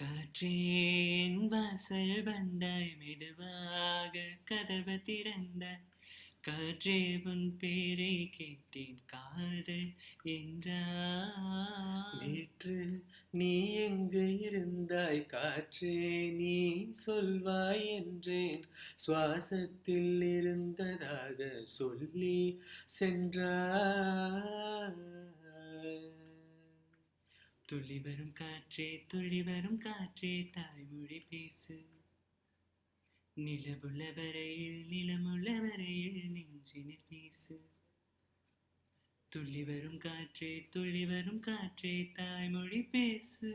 காற்றேன் வாசல் வந்தாய் மெதுவாக கதவு திறந்தாய் காற்றே உன் பேரை கேட்டேன் காதல் என்றாய். நேற்று நீ எங்கு இருந்தாய் காற்றே நீ சொல்வாய் என்றேன் சுவாசத்தில் இருந்ததாக சொல்லி சென்றாய். துள்ளி வரும் காற்றே துள்ளி வரும் காற்றே தாய்மொழி பேசு. நிலவுள்ள வரையில் நிலமுள்ள வரையில் நெஞ்சினில் பேசு. துள்ளி வரும் காற்றே துள்ளி வரும் காற்றே தாய்மொழி பேசு.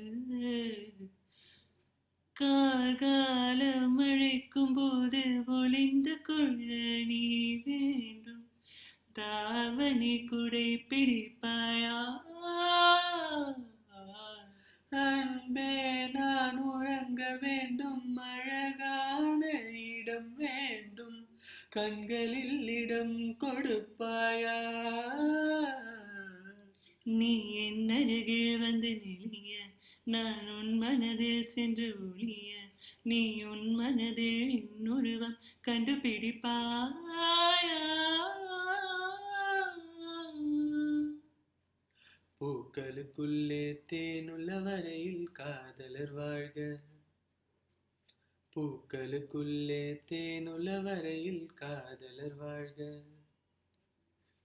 கார்காலம் அழைக்கும் போது ஒளிந்து கொள்ள நீ வேண்டும். தாவணி குடை பிடிப்பாயா? அன்பே நான் உறங்க வேண்டும் அழகான இடம் வேண்டும் கண்களில் இடம் கொடுப்பாயா? நீ என் அருகில் வந்து நெளிய நான் உன் மனதில் சென்று ஒளிய நீ உன் மனதில் இன்னொருவம் கண்டுபிடிப்பாயா? பூக்களுக்குள்ளே தேனுள்ள வரையில் காதலர் வாழ்க. பூக்களுக்குள்ளே தேனுள்ள வரையில் காதலர் வாழ்க.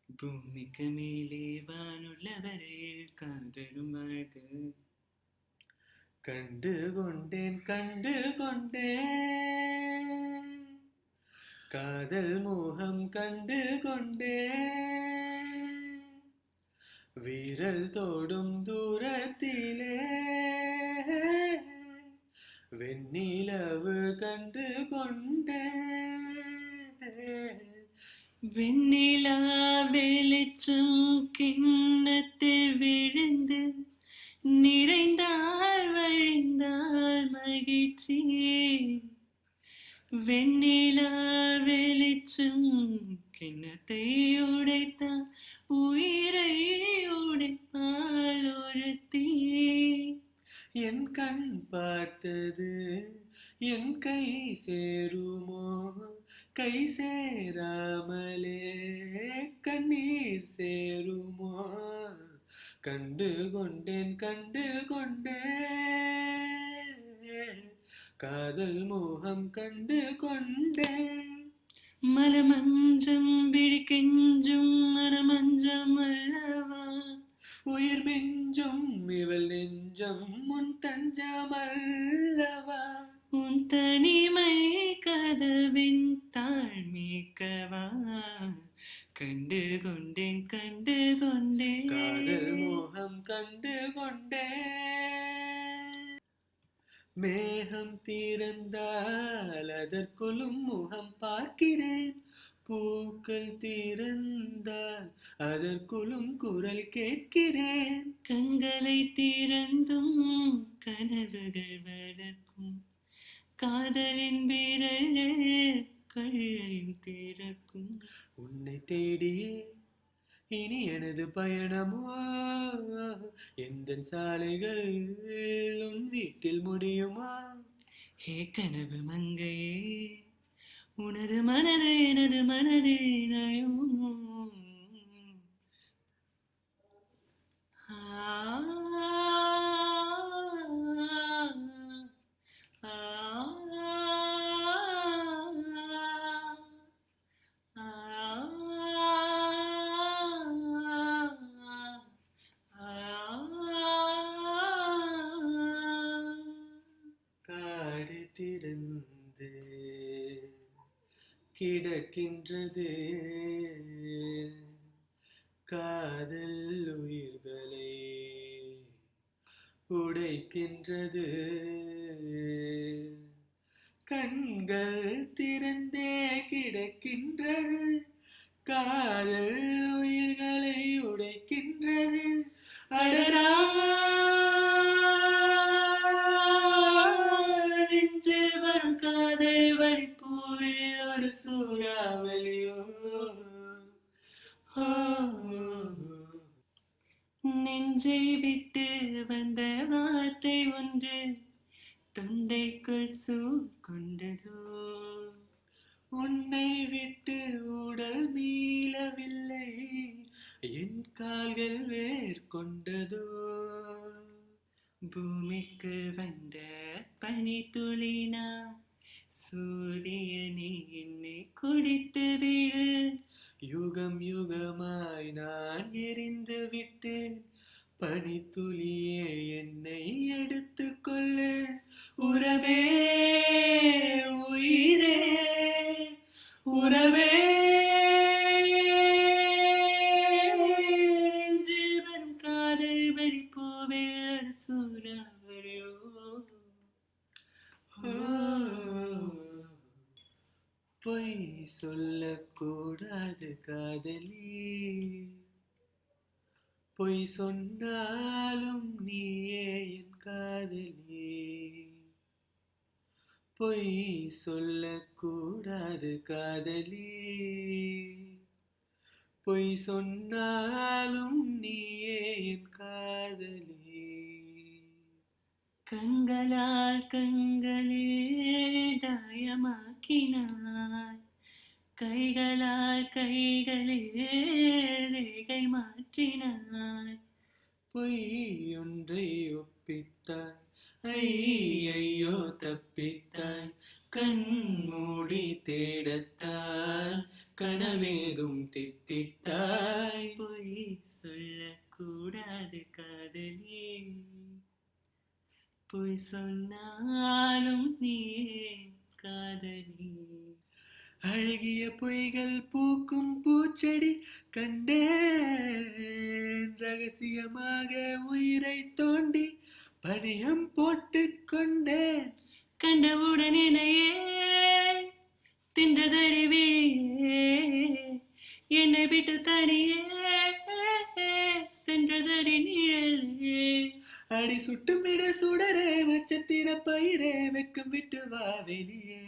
பூமிக்கு மேலே வானுள்ள வரையில் காதலும் வாழ்க. கண்டு கொண்டேன் கண்டு கொண்டேன் காதல் மோகம் கண்டு கொண்டேன் வீரல் தோடும் தூரத்திலே வெண்ணிலவு கண்டு கொண்டேன். வெண்ணிலா வெளிச்சம் கிண்ணத்தில் விழுந்து நிறைந்தால் வழிந்தால் மகிழ்ச்சி. வெண்ணிலா வெளிச்சம் கிண்ணத்தை உடைத்தால் உயிரை உடைப்பால் ஒருத்தி. என் கண் பார்த்தது என் கை சேருமோ கை சேராமலே கண்ணீர் சேருமோ? கண்டு கொண்டேன் கண்டு கொண்டேன் காதல் மோகம் கண்டு கொண்டேன். மலமஞ்சம் விழிக்கெஞ்சும் மனமஞ்சம் அல்லவா? உயிர் மிஞ்சும் இவள் நெஞ்சம் முன் தஞ்சம் அல்லவா? உன் தனிமை கதவின் தாழ்மிக்கவா? கண்டு கொண்டேன் கண்டு கொண்டேன் காதல் மோகம் கண்டு கொண்டேன். மேகம் திறந்தால் அதற்குள்ளும் முகம் பார்க்கிறேன். பூக்கள் திறந்தால் அதற்குள்ளும் குரல் கேட்கிறேன். கண்களை திறந்தும் கனவுகள் வளர்க்கும் காதலின் விரல்கள் கள்ளையும் திறக்கும். உன்னை தேடியே இனி எனது பயணமோ எந்த சாலைகள் உன் வீட்டில் முடியுமா? ஹே கனவு மங்கையே உனது மனது எனது மனது இணையும். காடு திறந்து கிடக்கின்றது காதல் உயிர்களை உடைக்கின்றது. கண்கள் திறந்தே கிடக்கின்றது காதல் உயிர்களை உடைக்கின்றது. அடடா நெஞ்சில் வரும் காதல் வழிப்பூவில் ஒரு சூறாவளியோ. நெஞ்சை விட்டு வந்த வார்த்தை ஒன்று தொண்டைக்குள் சூழ் கொண்டதோ உன்னை விட்டு உடல் மீளவில்லை என் கால்கள் வேர்கொண்டதோ பூமிக்கு வந்த பனி துளினா சூரியனே என்னை குடித்து விடு யுகம் யுகமாய் நான் எரிந்து விட்டேன் பனித்துளியே என்னை எடுத்துக் கொள்ளு உறவே உயிரே உறவே ஜீவன் காதல் வெளிப்போவே சூறாவளியோ பொய் சொல்லக்கூடாது காதலி பொய் சொன்னாலும் நீயே என் காதலி பொய் சொல்லக்கூடாது காதலி பொய் சொன்னாலும் நீயே என் காதலி கண்களால் கண்களே தாயமாக்கினாய் கைகளால் கைகளே ரேகை மாற்றினாய் பொய் ஒன்றை ஒப்பித்தாய் ஐயோ தப்பித்தாய் கண் மூடி தேடத்தால் கனவேதும் தித்தித்தாய் பொய் சொல்லக்கூடாது காதலி பொய் சொன்னாலும் நீ காதலி அழகிய பொய்கள் பூக்கும் பூச்செடி கண்டேன் ரகசியமாக உயிரை தோண்டி பதியம் போட்டுக் கொண்டேன் கண்டவுடன் என்னையே தின்றதடி விழியே என்னை விட்டு தனியே சென்றதடி நிழலே அடி சுட்டுமிட சுடரே நட்சத்திர பயிரே வெக்கம் விட்டு வா வெளியே